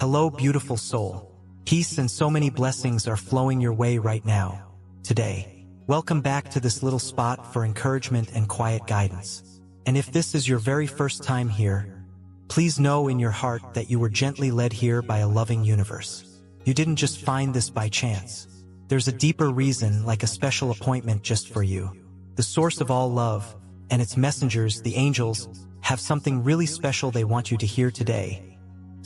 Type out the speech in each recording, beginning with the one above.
Hello, beautiful soul. Peace and so many blessings are flowing your way right now, today. Welcome back to this little spot for encouragement and quiet guidance. And if this is your very first time here, please know in your heart that you were gently led here by a loving universe. You didn't just find this by chance. There's a deeper reason, like a special appointment just for you. The source of all love, and its messengers, the angels, have something really special they want you to hear today.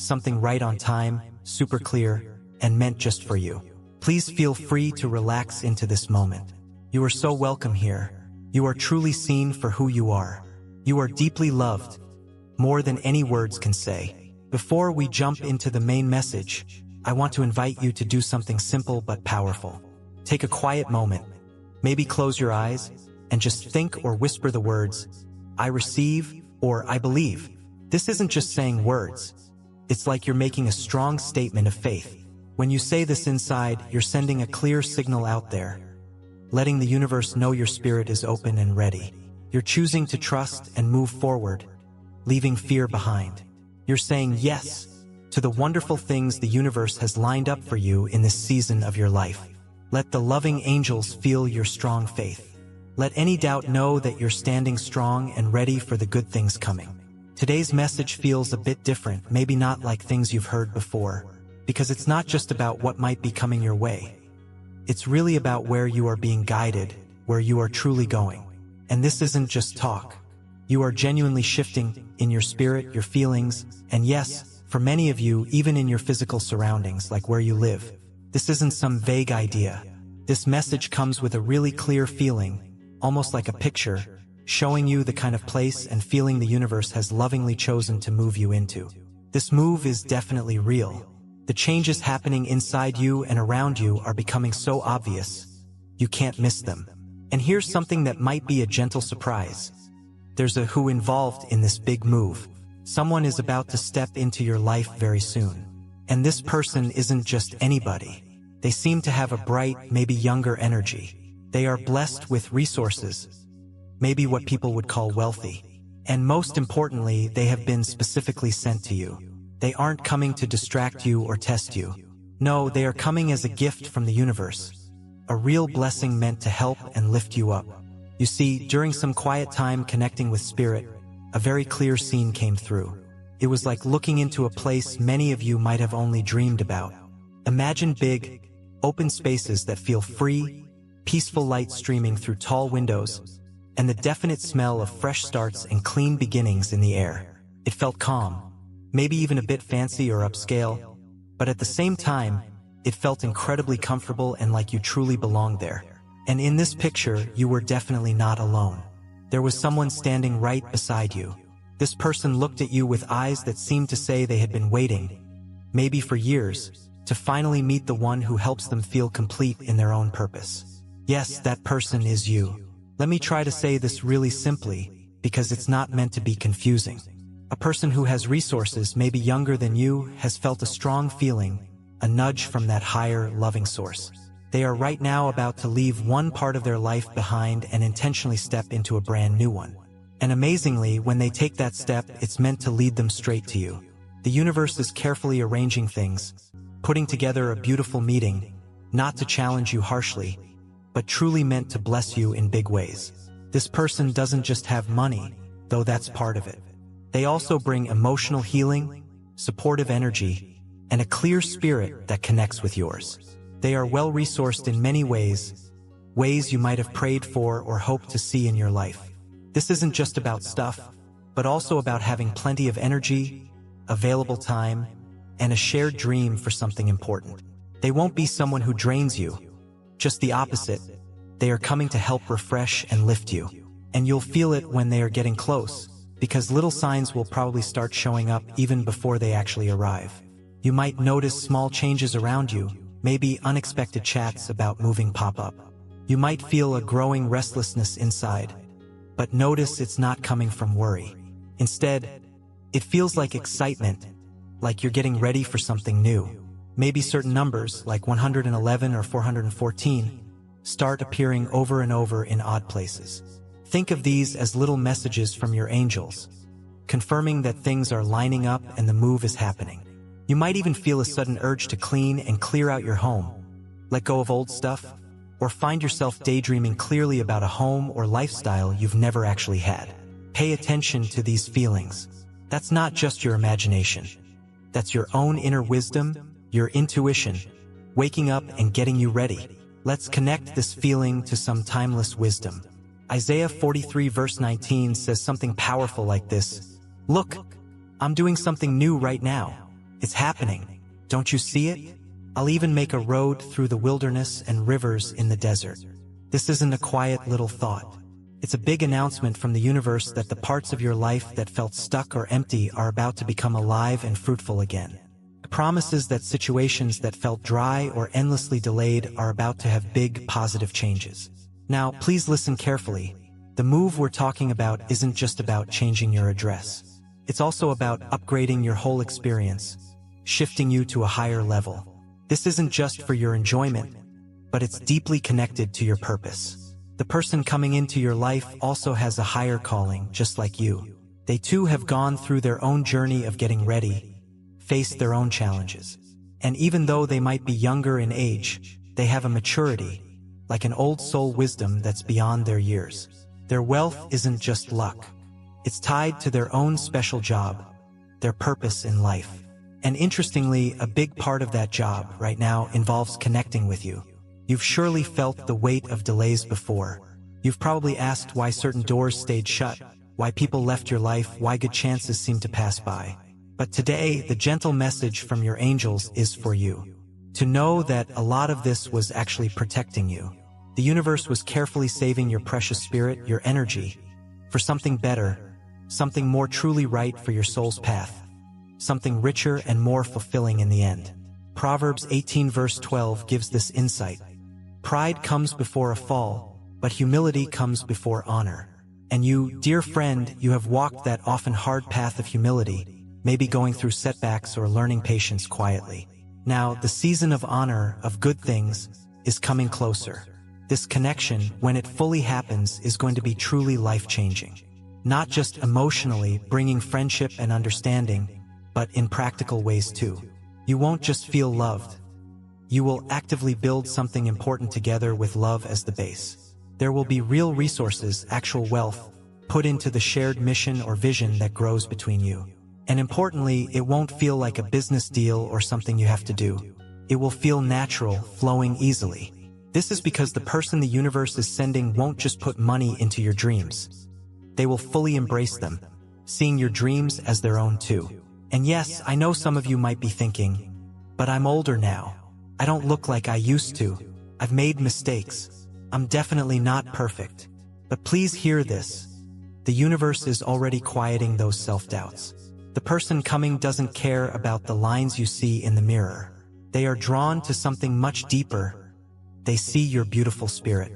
Something right on time, super clear, and meant just for you. Please feel free to relax into this moment. You are so welcome here. You are truly seen for who you are. You are deeply loved, more than any words can say. Before we jump into the main message, I want to invite you to do something simple but powerful. Take a quiet moment. Maybe close your eyes and just think or whisper the words, I receive, or I believe. This isn't just saying words. It's like you're making a strong statement of faith. When you say this inside, you're sending a clear signal out there, letting the universe know your spirit is open and ready. You're choosing to trust and move forward, leaving fear behind. You're saying yes to the wonderful things the universe has lined up for you in this season of your life. Let the loving angels feel your strong faith. Let any doubt know that you're standing strong and ready for the good things coming. Today's message feels a bit different, maybe not like things you've heard before, because it's not just about what might be coming your way. It's really about where you are being guided, where you are truly going. And this isn't just talk. You are genuinely shifting in your spirit, your feelings, and yes, for many of you, even in your physical surroundings, like where you live. This isn't some vague idea. This message comes with a really clear feeling, almost like a picture, showing you the kind of place and feeling the universe has lovingly chosen to move you into. This move is definitely real. The changes happening inside you and around you are becoming so obvious, you can't miss them. And here's something that might be a gentle surprise. There's a who involved in this big move. Someone is about to step into your life very soon. And this person isn't just anybody. They seem to have a bright, maybe younger energy. They are blessed with resources, maybe what people would call wealthy. And most importantly, they have been specifically sent to you. They aren't coming to distract you or test you. No, they are coming as a gift from the universe. A real blessing meant to help and lift you up. You see, during some quiet time connecting with spirit, a very clear scene came through. It was like looking into a place many of you might have only dreamed about. Imagine big, open spaces that feel free, peaceful light streaming through tall windows, and the definite smell of fresh starts and clean beginnings in the air. It felt calm, maybe even a bit fancy or upscale, but at the same time, it felt incredibly comfortable and like you truly belonged there. And in this picture, you were definitely not alone. There was someone standing right beside you. This person looked at you with eyes that seemed to say they had been waiting, maybe for years, to finally meet the one who helps them feel complete in their own purpose. Yes, that person is you. Let me try to say this really simply, because it's not meant to be confusing. A person who has resources, maybe younger than you, has felt a strong feeling, a nudge from that higher, loving source. They are right now about to leave one part of their life behind and intentionally step into a brand new one. And amazingly, when they take that step, it's meant to lead them straight to you. The universe is carefully arranging things, putting together a beautiful meeting, not to challenge you harshly, but truly meant to bless you in big ways. This person doesn't just have money, though that's part of it. They also bring emotional healing, supportive energy, and a clear spirit that connects with yours. They are well-resourced in many ways, ways you might have prayed for or hoped to see in your life. This isn't just about stuff, but also about having plenty of energy, available time, and a shared dream for something important. They won't be someone who drains you. Just the opposite. They are coming to help refresh and lift you. And you'll feel it when they are getting close, because little signs will probably start showing up even before they actually arrive. You might notice small changes around you, maybe unexpected chats about moving pop up. You might feel a growing restlessness inside, but notice it's not coming from worry. Instead, it feels like excitement, like you're getting ready for something new. Maybe certain numbers, like 111 or 414, start appearing over and over in odd places. Think of these as little messages from your angels, confirming that things are lining up and the move is happening. You might even feel a sudden urge to clean and clear out your home, let go of old stuff, or find yourself daydreaming clearly about a home or lifestyle you've never actually had. Pay attention to these feelings. That's not just your imagination. That's your own inner wisdom, your intuition, waking up and getting you ready. Let's connect this feeling to some timeless wisdom. Isaiah 43 verse 19 says something powerful like this. Look, I'm doing something new right now. It's happening. Don't you see it? I'll even make a road through the wilderness and rivers in the desert. This isn't a quiet little thought. It's a big announcement from the universe that the parts of your life that felt stuck or empty are about to become alive and fruitful again. It promises that situations that felt dry or endlessly delayed are about to have big, positive changes. Now, please listen carefully. The move we're talking about isn't just about changing your address. It's also about upgrading your whole experience, shifting you to a higher level. This isn't just for your enjoyment, but it's deeply connected to your purpose. The person coming into your life also has a higher calling, just like you. They too have gone through their own journey of getting ready, faced their own challenges. And even though they might be younger in age, they have a maturity, like an old soul wisdom that's beyond their years. Their wealth isn't just luck. It's tied to their own special job, their purpose in life. And interestingly, a big part of that job right now involves connecting with you. You've surely felt the weight of delays before. You've probably asked why certain doors stayed shut, why people left your life, why good chances seemed to pass by. But today, the gentle message from your angels is for you. To know that a lot of this was actually protecting you. The universe was carefully saving your precious spirit, your energy, for something better, something more truly right for your soul's path. Something richer and more fulfilling in the end. Proverbs 18 verse 12 gives this insight. Pride comes before a fall, but humility comes before honor. And you, dear friend, you have walked that often hard path of humility, maybe going through setbacks or learning patience quietly. Now, the season of honor, of good things, is coming closer. This connection, when it fully happens, is going to be truly life-changing. Not just emotionally, bringing friendship and understanding, but in practical ways too. You won't just feel loved. You will actively build something important together with love as the base. There will be real resources, actual wealth, put into the shared mission or vision that grows between you. And importantly, it won't feel like a business deal or something you have to do. It will feel natural, flowing easily. This is because the person the universe is sending won't just put money into your dreams. They will fully embrace them, seeing your dreams as their own too. And yes, I know some of you might be thinking, but I'm older now. I don't look like I used to. I've made mistakes. I'm definitely not perfect. But please hear this. The universe is already quieting those self-doubts. The person coming doesn't care about the lines you see in the mirror. They are drawn to something much deeper. They see your beautiful spirit.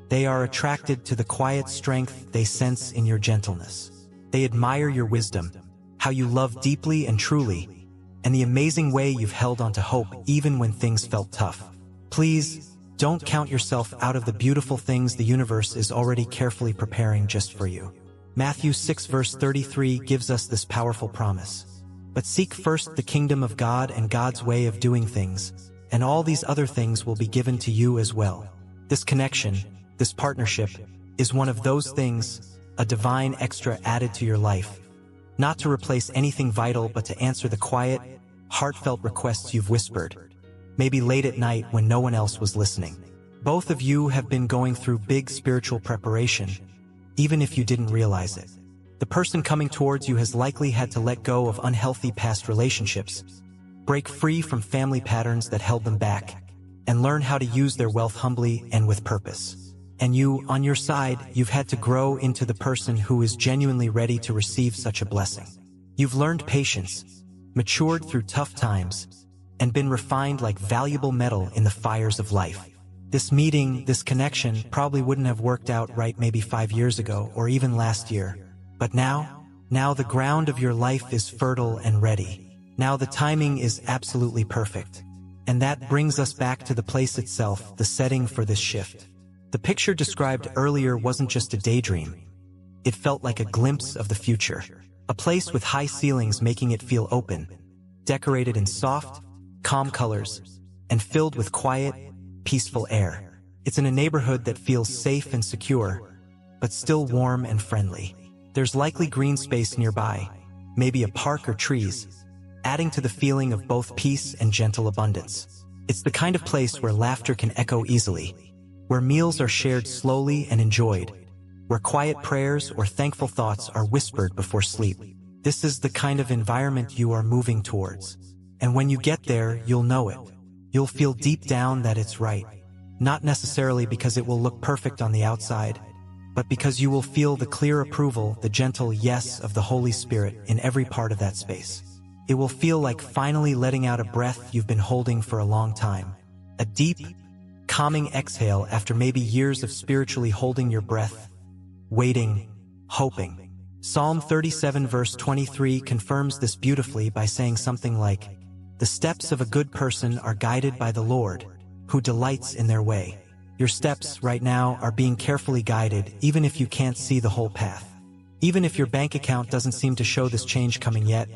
They are attracted to the quiet strength they sense in your gentleness. They admire your wisdom, how you love deeply and truly, and the amazing way you've held on to hope even when things felt tough. Please, don't count yourself out of the beautiful things the universe is already carefully preparing just for you. Matthew 6 verse 33 gives us this powerful promise. But seek first the kingdom of God and God's way of doing things, and all these other things will be given to you as well. This connection, this partnership, is one of those things, a divine extra added to your life. Not to replace anything vital, but to answer the quiet, heartfelt requests you've whispered, maybe late at night when no one else was listening. Both of you have been going through big spiritual preparation, even if you didn't realize it. The person coming towards you has likely had to let go of unhealthy past relationships, break free from family patterns that held them back, and learn how to use their wealth humbly and with purpose. And you, on your side, you've had to grow into the person who is genuinely ready to receive such a blessing. You've learned patience, matured through tough times, and been refined like valuable metal in the fires of life. This meeting, this connection, probably wouldn't have worked out right maybe 5 years ago or even last year. But now the ground of your life is fertile and ready. Now the timing is absolutely perfect. And that brings us back to the place itself, the setting for this shift. The picture described earlier wasn't just a daydream. It felt like a glimpse of the future. A place with high ceilings making it feel open. decorated in soft, calm colors, and filled with quiet, peaceful air. It's in a neighborhood that feels safe and secure, but still warm and friendly. There's likely green space nearby, maybe a park or trees, adding to the feeling of both peace and gentle abundance. It's the kind of place where laughter can echo easily, where meals are shared slowly and enjoyed, where quiet prayers or thankful thoughts are whispered before sleep. This is the kind of environment you are moving towards. And when you get there, you'll know it. You'll feel deep down that it's right. Not necessarily because it will look perfect on the outside, but because you will feel the clear approval, the gentle yes of the Holy Spirit in every part of that space. It will feel like finally letting out a breath you've been holding for a long time. A deep, calming exhale after maybe years of spiritually holding your breath, waiting, hoping. Psalm 37 verse 23 confirms this beautifully by saying something like, "The steps of a good person are guided by the Lord, who delights in their way." Your steps right now are being carefully guided, even if you can't see the whole path. Even if your bank account doesn't seem to show this change coming yet,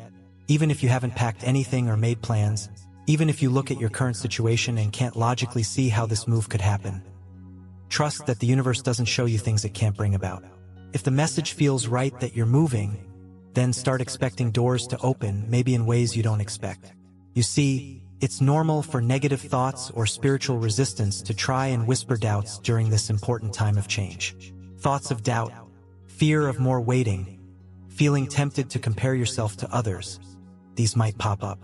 even if you haven't packed anything or made plans, even if you look at your current situation and can't logically see how this move could happen, trust that the universe doesn't show you things it can't bring about. If the message feels right that you're moving, then start expecting doors to open, maybe in ways you don't expect. You see, it's normal for negative thoughts or spiritual resistance to try and whisper doubts during this important time of change. Thoughts of doubt, fear of more waiting, feeling tempted to compare yourself to others. These might pop up,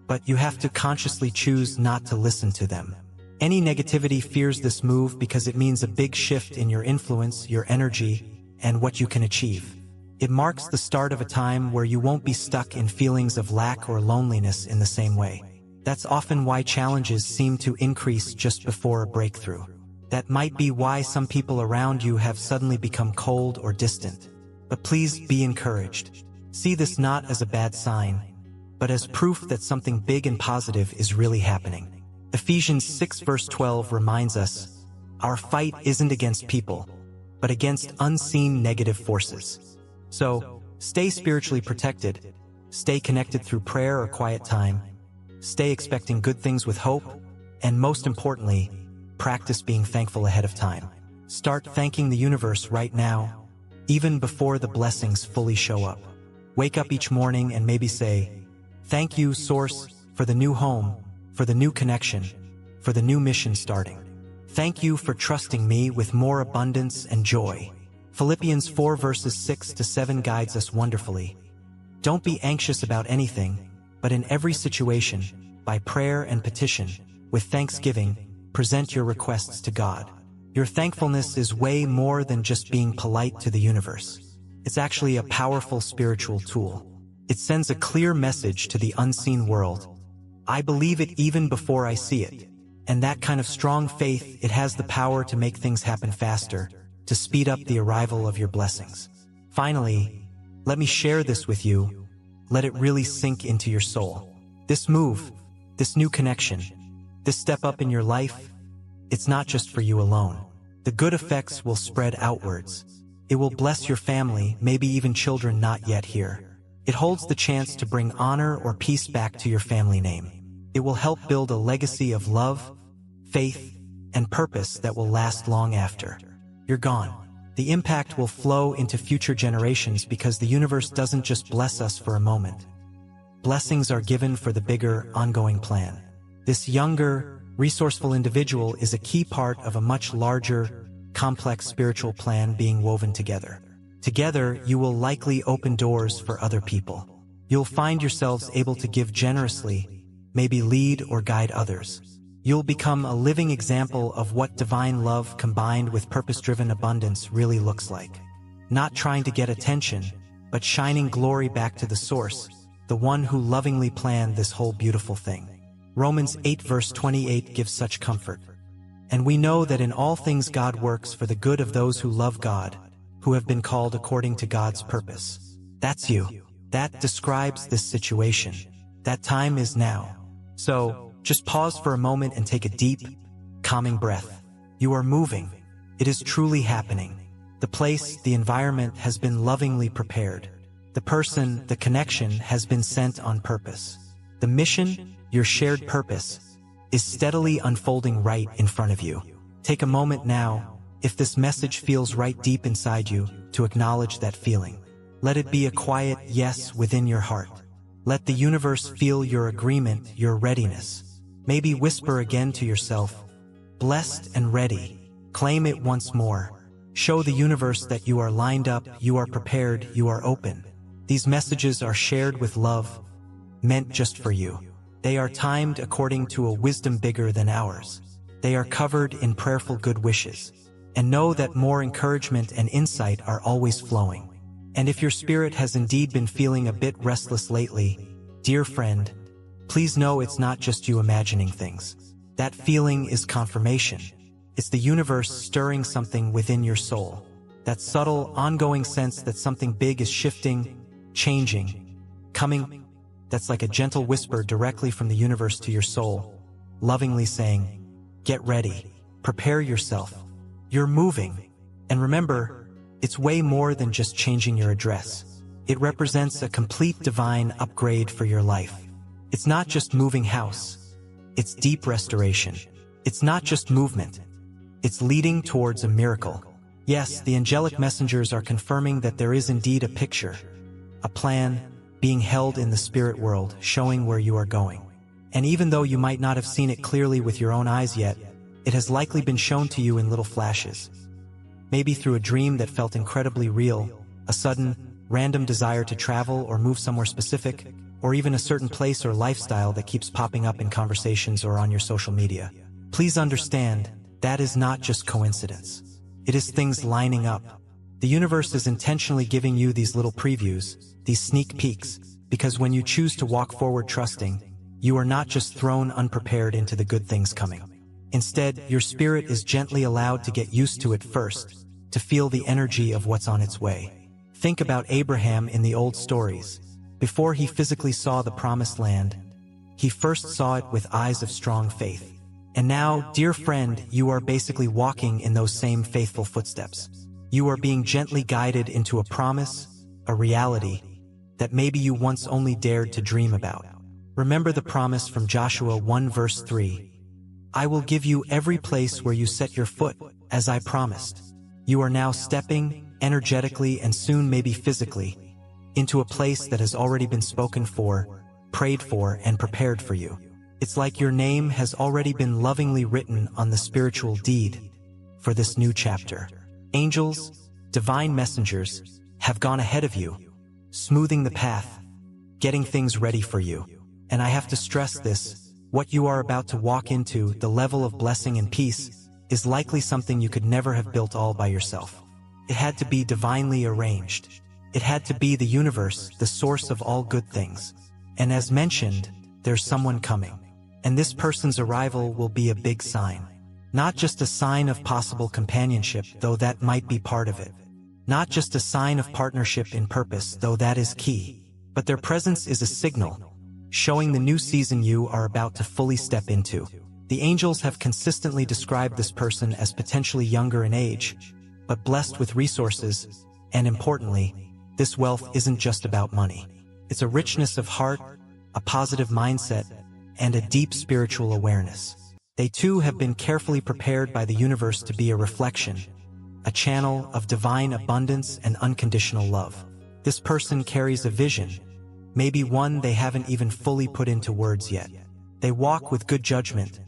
but you have to consciously choose not to listen to them. Any negativity fears this move because it means a big shift in your influence, your energy, and what you can achieve. It marks the start of a time where you won't be stuck in feelings of lack or loneliness in the same way. That's often why challenges seem to increase just before a breakthrough. That might be why some people around you have suddenly become cold or distant. But please be encouraged. See this not as a bad sign, but as proof that something big and positive is really happening. Ephesians 6 verse 12 reminds us, our fight isn't against people, but against unseen negative forces. So, stay spiritually protected, stay connected through prayer or quiet time, stay expecting good things with hope, and most importantly, practice being thankful ahead of time. Start thanking the universe right now, even before the blessings fully show up. Wake up each morning and maybe say, "Thank you, Source, for the new home, for the new connection, for the new mission starting. Thank you for trusting me with more abundance and joy." Philippians 4 verses 6 to 7 guides us wonderfully. Don't be anxious about anything, but in every situation, by prayer and petition, with thanksgiving, present your requests to God. Your thankfulness is way more than just being polite to the universe. It's actually a powerful spiritual tool. It sends a clear message to the unseen world. I believe it even before I see it. And that kind of strong faith, it has the power to make things happen faster, to speed up the arrival of your blessings. Finally, let me share this with you. Let it really sink into your soul. This move, this new connection, this step up in your life, it's not just for you alone. The good effects will spread outwards. It will bless your family, maybe even children not yet here. It holds the chance to bring honor or peace back to your family name. It will help build a legacy of love, faith, and purpose that will last long after you're gone. The impact will flow into future generations because the universe doesn't just bless us for a moment. Blessings are given for the bigger, ongoing plan. This younger, resourceful individual is a key part of a much larger, complex spiritual plan being woven together. Together, you will likely open doors for other people. You'll find yourselves able to give generously, maybe lead or guide others. You'll become a living example of what divine love combined with purpose-driven abundance really looks like. Not trying to get attention, but shining glory back to the source, the one who lovingly planned this whole beautiful thing. Romans 8 verse 28 gives such comfort. And we know that in all things God works for the good of those who love God, who have been called according to God's purpose. That's you. That describes this situation. That time is now. So, just pause for a moment and take a deep, calming breath. You are moving. It is truly happening. The place, the environment has been lovingly prepared. The person, the connection has been sent on purpose. The mission, your shared purpose, is steadily unfolding right in front of you. Take a moment now, if this message feels right deep inside you, to acknowledge that feeling. Let it be a quiet yes within your heart. Let the universe feel your agreement, your readiness. Maybe whisper again to yourself, blessed and ready. Claim it once more. Show the universe that you are lined up, you are prepared, you are open. These messages are shared with love, meant just for you. They are timed according to a wisdom bigger than ours. They are covered in prayerful good wishes. And know that more encouragement and insight are always flowing. And if your spirit has indeed been feeling a bit restless lately, dear friend, please know it's not just you imagining things. That feeling is confirmation. It's the universe stirring something within your soul. That subtle, ongoing sense that something big is shifting, changing, coming. That's like a gentle whisper directly from the universe to your soul, lovingly saying, get ready, prepare yourself. You're moving. And remember, it's way more than just changing your address. It represents a complete divine upgrade for your life. It's not just moving house. It's deep restoration. It's not just movement. It's leading towards a miracle. Yes, the angelic messengers are confirming that there is indeed a picture, a plan, being held in the spirit world, showing where you are going. And even though you might not have seen it clearly with your own eyes yet, it has likely been shown to you in little flashes. Maybe through a dream that felt incredibly real, a sudden, random desire to travel or move somewhere specific, or even a certain place or lifestyle that keeps popping up in conversations or on your social media. Please understand, that is not just coincidence. It is things lining up. The universe is intentionally giving you these little previews, these sneak peeks, because when you choose to walk forward trusting, you are not just thrown unprepared into the good things coming. Instead, your spirit is gently allowed to get used to it first, to feel the energy of what's on its way. Think about Abraham in the old stories. Before he physically saw the promised land, he first saw it with eyes of strong faith. And now, dear friend, you are basically walking in those same faithful footsteps. You are being gently guided into a promise, a reality, that maybe you once only dared to dream about. Remember the promise from Joshua 1 verse 3. I will give you every place where you set your foot, as I promised. You are now stepping, energetically and soon maybe physically, into a place that has already been spoken for, prayed for, and prepared for you. It's like your name has already been lovingly written on the spiritual deed for this new chapter. Angels, divine messengers, have gone ahead of you, smoothing the path, getting things ready for you. And I have to stress this, what you are about to walk into, the level of blessing and peace, is likely something you could never have built all by yourself. It had to be divinely arranged. It had to be the universe, the source of all good things. And as mentioned, there's someone coming. And this person's arrival will be a big sign. Not just a sign of possible companionship, though that might be part of it. Not just a sign of partnership in purpose, though that is key. But their presence is a signal, showing the new season you are about to fully step into. The angels have consistently described this person as potentially younger in age, but blessed with resources, and importantly, this wealth isn't just about money. It's a richness of heart, a positive mindset, and a deep spiritual awareness. They too have been carefully prepared by the universe to be a reflection, a channel of divine abundance and unconditional love. This person carries a vision, maybe one they haven't even fully put into words yet. They walk with good judgment,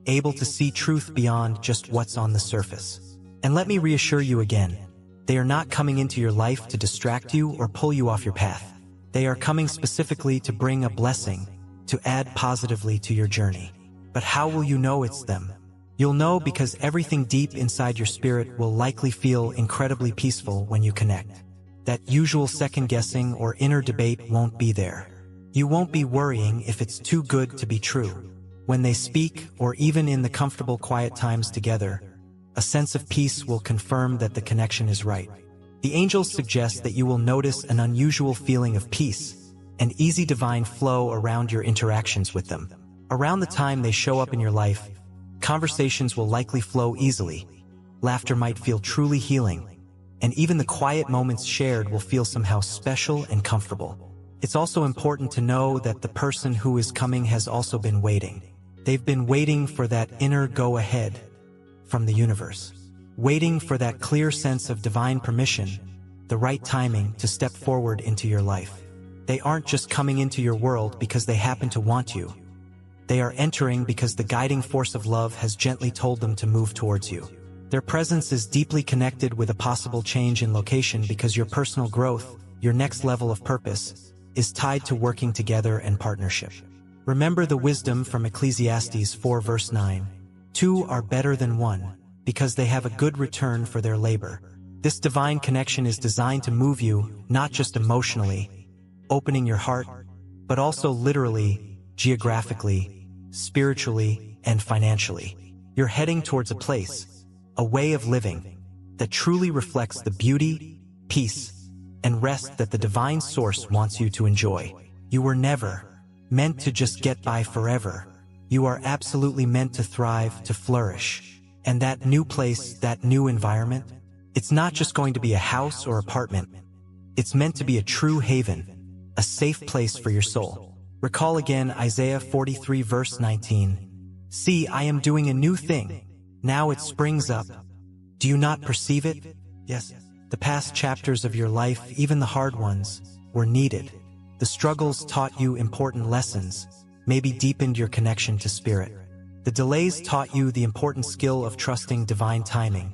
able to see truth beyond just what's on the surface. And let me reassure you again, they are not coming into your life to distract you or pull you off your path. They are coming specifically to bring a blessing, to add positively to your journey. But how will you know it's them? You'll know because everything deep inside your spirit will likely feel incredibly peaceful when you connect. That usual second-guessing or inner debate won't be there. You won't be worrying if it's too good to be true. When they speak, or even in the comfortable quiet times together, a sense of peace will confirm that the connection is right. The angels suggest that you will notice an unusual feeling of peace, an easy divine flow around your interactions with them. Around the time they show up in your life, conversations will likely flow easily, laughter might feel truly healing, and even the quiet moments shared will feel somehow special and comfortable. It's also important to know that the person who is coming has also been waiting. They've been waiting for that inner go-ahead from the universe, waiting for that clear sense of divine permission, the right timing to step forward into your life. They aren't just coming into your world because they happen to want you. They are entering because the guiding force of love has gently told them to move towards you. Their presence is deeply connected with a possible change in location because your personal growth, your next level of purpose, is tied to working together and partnership. Remember the wisdom from Ecclesiastes 4 verse 9. Two are better than one, because they have a good return for their labor. This divine connection is designed to move you, not just emotionally, opening your heart, but also literally, geographically, spiritually, and financially. You're heading towards a place, a way of living, that truly reflects the beauty, peace, and rest that the divine source wants you to enjoy. You were never meant to just get by forever. You are absolutely meant to thrive, to flourish. And that new place, that new environment, it's not just going to be a house or apartment. It's meant to be a true haven, a safe place for your soul. Recall again Isaiah 43 verse 19. See, I am doing a new thing. Now it springs up. Do you not perceive it? Yes. The past chapters of your life, even the hard ones, were needed. The struggles taught you important lessons, maybe deepened your connection to spirit. The delays taught you the important skill of trusting divine timing,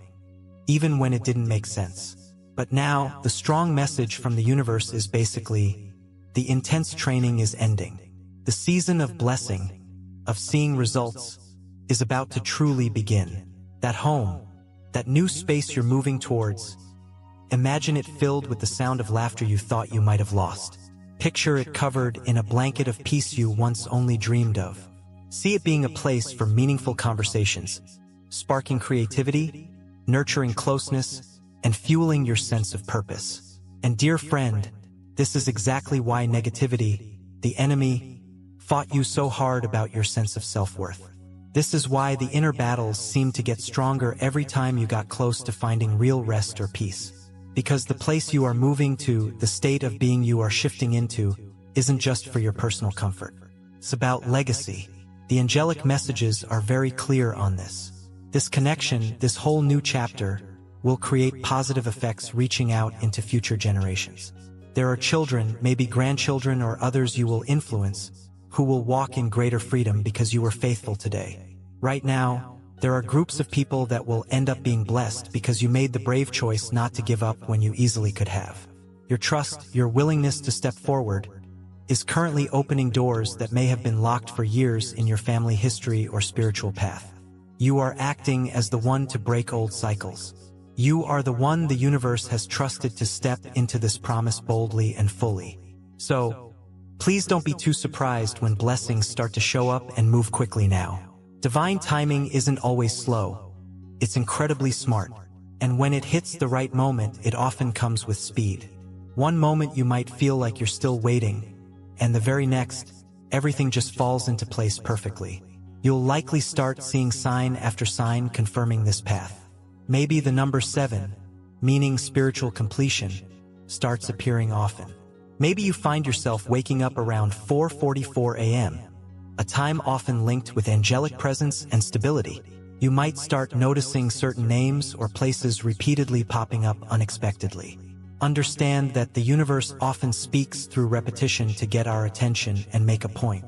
even when it didn't make sense. But now, the strong message from the universe is basically, the intense training is ending. The season of blessing, of seeing results, is about to truly begin. That home, that new space you're moving towards, imagine it filled with the sound of laughter you thought you might have lost. Picture it covered in a blanket of peace you once only dreamed of. See it being a place for meaningful conversations, sparking creativity, nurturing closeness, and fueling your sense of purpose. And dear friend, this is exactly why negativity, the enemy, fought you so hard about your sense of self-worth. This is why the inner battles seemed to get stronger every time you got close to finding real rest or peace. Because the place you are moving to, the state of being you are shifting into, isn't just for your personal comfort. It's about legacy. The angelic messages are very clear on this. This connection, this whole new chapter, will create positive effects reaching out into future generations. There are children, maybe grandchildren or others you will influence, who will walk in greater freedom because you were faithful today. Right now, there are groups of people that will end up being blessed because you made the brave choice not to give up when you easily could have. Your trust, your willingness to step forward, is currently opening doors that may have been locked for years in your family history or spiritual path. You are acting as the one to break old cycles. You are the one the universe has trusted to step into this promise boldly and fully. So, please don't be too surprised when blessings start to show up, and move quickly now. Divine timing isn't always slow. It's incredibly smart. And when it hits the right moment, it often comes with speed. One moment you might feel like you're still waiting, and the very next, everything just falls into place perfectly. You'll likely start seeing sign after sign confirming this path. Maybe the number 7, meaning spiritual completion, starts appearing often. Maybe you find yourself waking up around 4:44 a.m., a time often linked with angelic presence and stability. You might start noticing certain names or places repeatedly popping up unexpectedly. Understand that the universe often speaks through repetition to get our attention and make a point.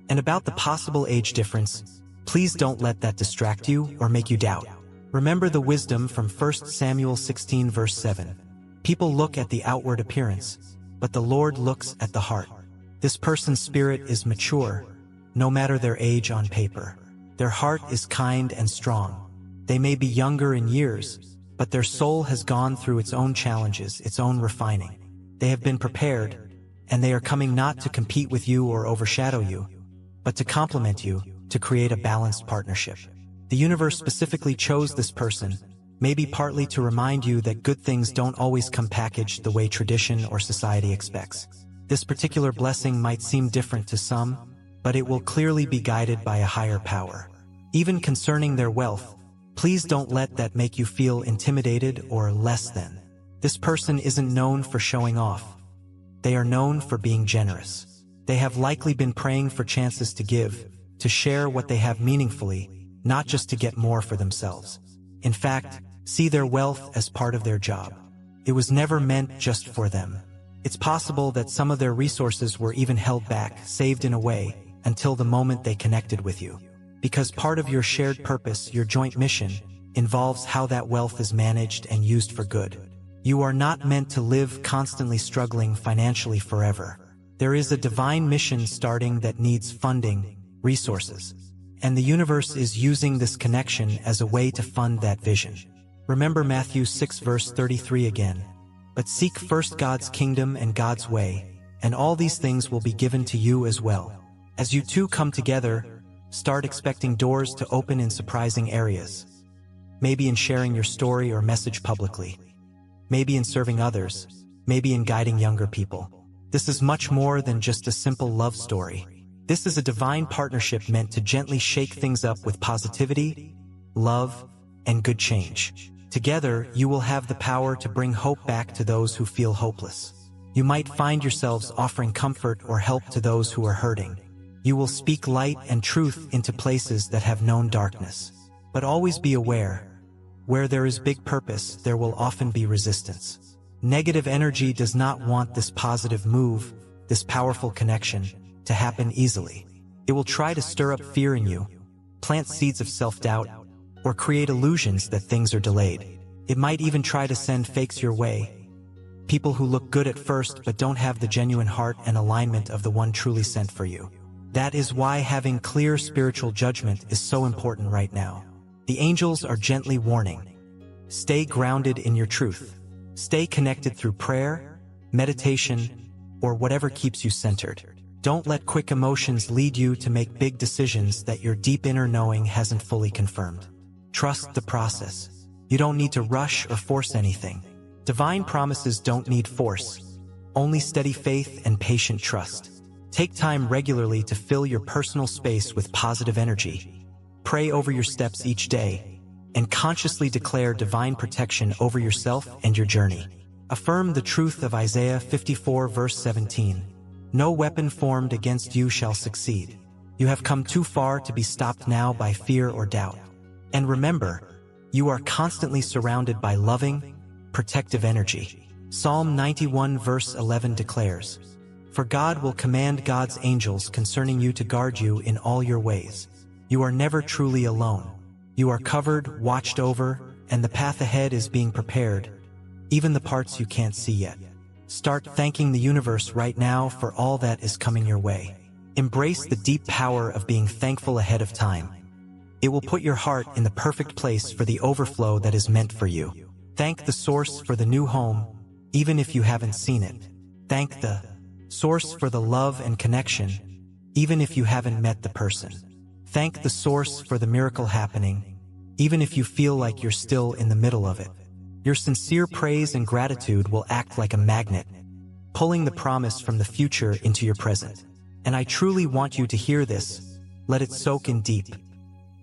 And about the possible age difference, please don't let that distract you or make you doubt. Remember the wisdom from 1 Samuel 16 verse 7. People look at the outward appearance, but the Lord looks at the heart. This person's spirit is mature, no matter their age on paper. Their heart is kind and strong. They may be younger in years, but their soul has gone through its own challenges, its own refining. They have been prepared, and they are coming not to compete with you or overshadow you, but to complement you, to create a balanced partnership. The universe specifically chose this person, maybe partly to remind you that good things don't always come packaged the way tradition or society expects. This particular blessing might seem different to some, but it will clearly be guided by a higher power. Even concerning their wealth, please don't let that make you feel intimidated or less than. This person isn't known for showing off. They are known for being generous. They have likely been praying for chances to give, to share what they have meaningfully, not just to get more for themselves. In fact, see their wealth as part of their job. It was never meant just for them. It's possible that some of their resources were even held back, saved in a way, until the moment they connected with you. Because part of your shared purpose, your joint mission, involves how that wealth is managed and used for good. You are not meant to live constantly struggling financially forever. There is a divine mission starting that needs funding, resources. And the universe is using this connection as a way to fund that vision. Remember Matthew 6 verse 33 again. But seek first God's kingdom and God's way, and all these things will be given to you as well. As you two come together, start expecting doors to open in surprising areas. Maybe in sharing your story or message publicly. Maybe in serving others. Maybe in guiding younger people. This is much more than just a simple love story. This is a divine partnership meant to gently shake things up with positivity, love, and good change. Together, you will have the power to bring hope back to those who feel hopeless. You might find yourselves offering comfort or help to those who are hurting. You will speak light and truth into places that have known darkness. But always be aware, where there is big purpose, there will often be resistance. Negative energy does not want this positive move, this powerful connection, to happen easily. It will try to stir up fear in you, plant seeds of self-doubt, or create illusions that things are delayed. It might even try to send fakes your way. People who look good at first but don't have the genuine heart and alignment of the one truly sent for you. That is why having clear spiritual judgment is so important right now. The angels are gently warning. Stay grounded in your truth. Stay connected through prayer, meditation, or whatever keeps you centered. Don't let quick emotions lead you to make big decisions that your deep inner knowing hasn't fully confirmed. Trust the process. You don't need to rush or force anything. Divine promises don't need force, only steady faith and patient trust. Take time regularly to fill your personal space with positive energy. Pray over your steps each day, and consciously declare divine protection over yourself and your journey. Affirm the truth of Isaiah 54 verse 17. No weapon formed against you shall succeed. You have come too far to be stopped now by fear or doubt. And remember, you are constantly surrounded by loving, protective energy. Psalm 91 verse 11 declares, "For God will command God's angels concerning you to guard you in all your ways." You are never truly alone. You are covered, watched over, and the path ahead is being prepared, even the parts you can't see yet. Start thanking the universe right now for all that is coming your way. Embrace the deep power of being thankful ahead of time. It will put your heart in the perfect place for the overflow that is meant for you. Thank the source for the new home, even if you haven't seen it. Thank the source for the love and connection, even if you haven't met the person. Thank the source for the miracle happening, even if you feel like you're still in the middle of it. Your sincere praise and gratitude will act like a magnet, pulling the promise from the future into your present. And I truly want you to hear this. Let it soak in deep.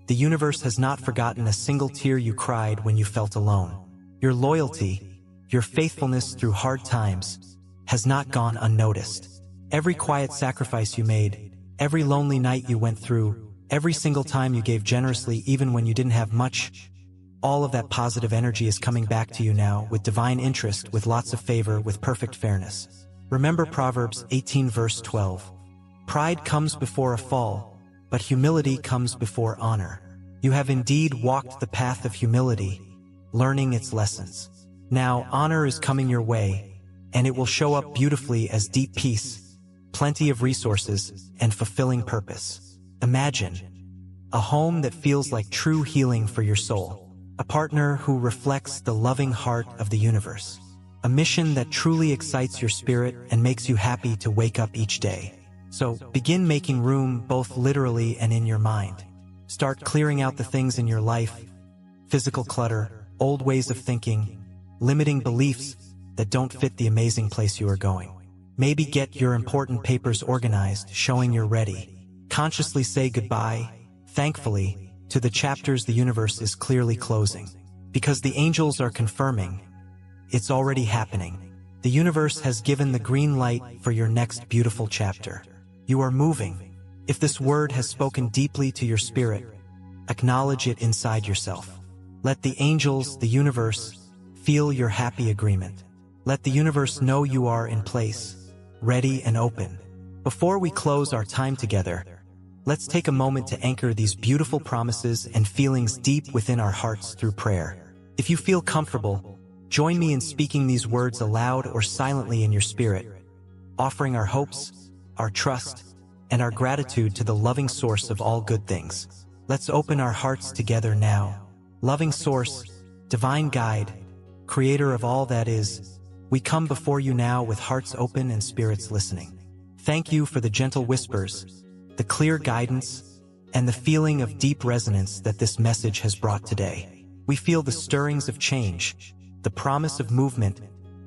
The universe has not forgotten a single tear you cried when you felt alone. Your loyalty, your faithfulness through hard times, has not gone unnoticed. Every quiet sacrifice you made, every lonely night you went through, every single time you gave generously even when you didn't have much, all of that positive energy is coming back to you now with divine interest, with lots of favor, with perfect fairness. Remember Proverbs 18 verse 12. Pride comes before a fall, but humility comes before honor. You have indeed walked the path of humility, learning its lessons. Now honor is coming your way, and it will show up beautifully as deep peace, plenty of resources, and fulfilling purpose. Imagine a home that feels like true healing for your soul, a partner who reflects the loving heart of the universe, a mission that truly excites your spirit and makes you happy to wake up each day. So begin making room both literally and in your mind. Start clearing out the things in your life, physical clutter, old ways of thinking, limiting beliefs that don't fit the amazing place you are going. Maybe get your important papers organized, showing you're ready. Consciously say goodbye, thankfully, to the chapters the universe is clearly closing. Because the angels are confirming, it's already happening. The universe has given the green light for your next beautiful chapter. You are moving. If this word has spoken deeply to your spirit, acknowledge it inside yourself. Let the angels, the universe, feel your happy agreement. Let the universe know you are in place, ready and open. Before we close our time together, let's take a moment to anchor these beautiful promises and feelings deep within our hearts through prayer. If you feel comfortable, join me in speaking these words aloud or silently in your spirit, offering our hopes, our trust, and our gratitude to the loving source of all good things. Let's open our hearts together now. Loving source, divine guide, creator of all that is, we come before you now with hearts open and spirits listening. Thank you for the gentle whispers, the clear guidance, and the feeling of deep resonance that this message has brought today. We feel the stirrings of change, the promise of movement,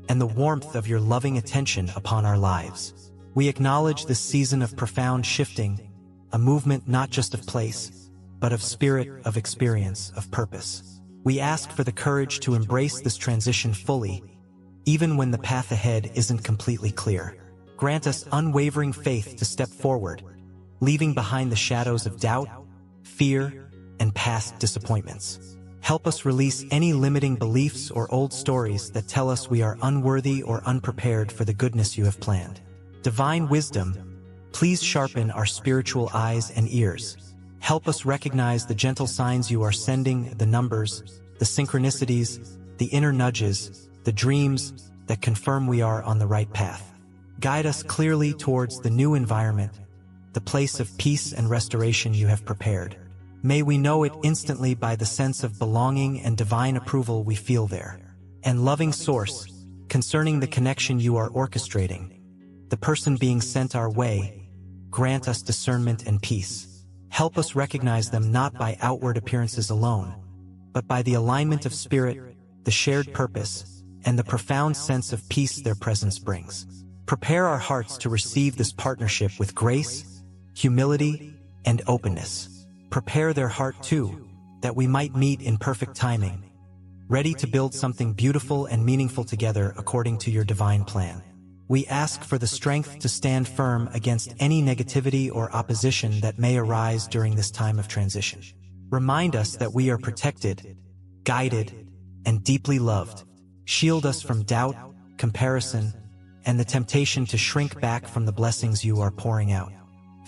and the warmth of your loving attention upon our lives. We acknowledge this season of profound shifting, a movement not just of place, but of spirit, of experience, of purpose. We ask for the courage to embrace this transition fully, even when the path ahead isn't completely clear. Grant us unwavering faith to step forward, leaving behind the shadows of doubt, fear, and past disappointments. Help us release any limiting beliefs or old stories that tell us we are unworthy or unprepared for the goodness you have planned. Divine wisdom, please sharpen our spiritual eyes and ears. Help us recognize the gentle signs you are sending, the numbers, the synchronicities, the inner nudges, the dreams that confirm we are on the right path. Guide us clearly towards the new environment, the place of peace and restoration you have prepared. May we know it instantly by the sense of belonging and divine approval we feel there. And loving source, concerning the connection you are orchestrating, the person being sent our way, grant us discernment and peace. Help us recognize them not by outward appearances alone, but by the alignment of spirit, the shared purpose, and the profound sense of peace their presence brings. Prepare our hearts to receive this partnership with grace, humility, and openness. Prepare their heart too, that we might meet in perfect timing, ready to build something beautiful and meaningful together according to your divine plan. We ask for the strength to stand firm against any negativity or opposition that may arise during this time of transition. Remind us that we are protected, guided, and deeply loved. Shield us from doubt, comparison, and the temptation to shrink back from the blessings you are pouring out.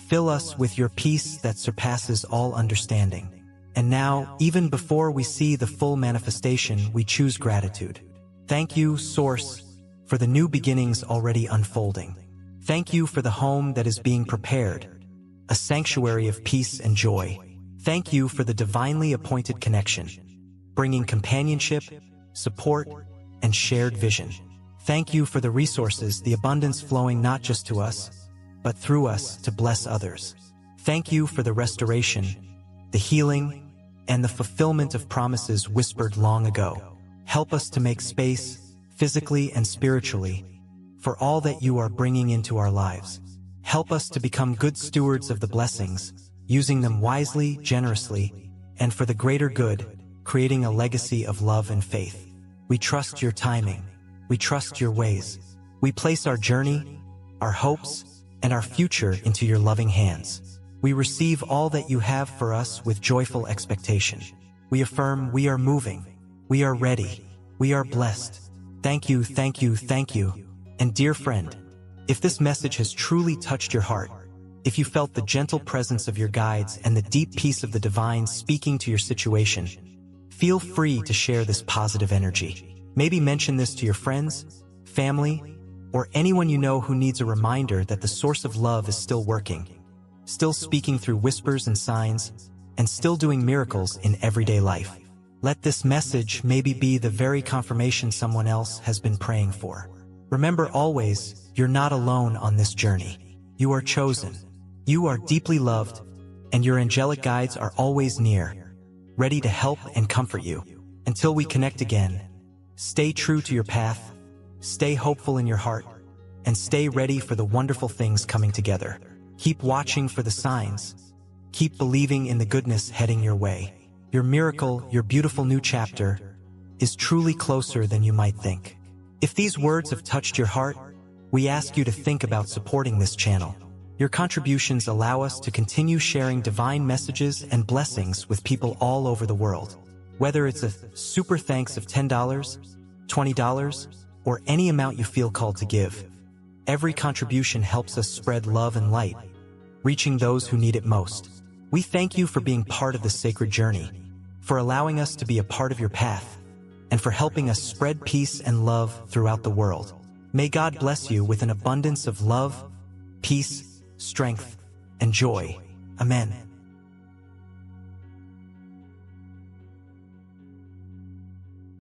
Fill us with your peace that surpasses all understanding. And now, even before we see the full manifestation, we choose gratitude. Thank you, Source, for the new beginnings already unfolding. Thank you for the home that is being prepared, a sanctuary of peace and joy. Thank you for the divinely appointed connection, bringing companionship, support, and shared vision. Thank you for the resources, the abundance flowing not just to us, but through us to bless others. Thank you for the restoration, the healing, and the fulfillment of promises whispered long ago. Help us to make space, physically and spiritually, for all that you are bringing into our lives. Help us to become good stewards of the blessings, using them wisely, generously, and for the greater good, creating a legacy of love and faith. We trust your timing. We trust your ways. We place our journey, our hopes, and our future into your loving hands. We receive all that you have for us with joyful expectation. We affirm we are moving. We are ready. We are blessed. Thank you, thank you, thank you. And dear friend, if this message has truly touched your heart, if you felt the gentle presence of your guides and the deep peace of the divine speaking to your situation, feel free to share this positive energy. Maybe mention this to your friends, family, or anyone you know who needs a reminder that the source of love is still working, still speaking through whispers and signs, and still doing miracles in everyday life. Let this message maybe be the very confirmation someone else has been praying for. Remember always, you're not alone on this journey. You are chosen. You are deeply loved, and your angelic guides are always near, ready to help and comfort you. Until we connect again, stay true to your path, stay hopeful in your heart, and stay ready for the wonderful things coming together. Keep watching for the signs. Keep believing in the goodness heading your way. Your miracle, your beautiful new chapter, is truly closer than you might think. If these words have touched your heart, we ask you to think about supporting this channel. Your contributions allow us to continue sharing divine messages and blessings with people all over the world. Whether it's a super thanks of $10, $20, or any amount you feel called to give, every contribution helps us spread love and light, reaching those who need it most. We thank you for being part of the sacred journey, for allowing us to be a part of your path, and for helping us spread peace and love throughout the world. May God bless you with an abundance of love, peace, strength, and joy. Amen.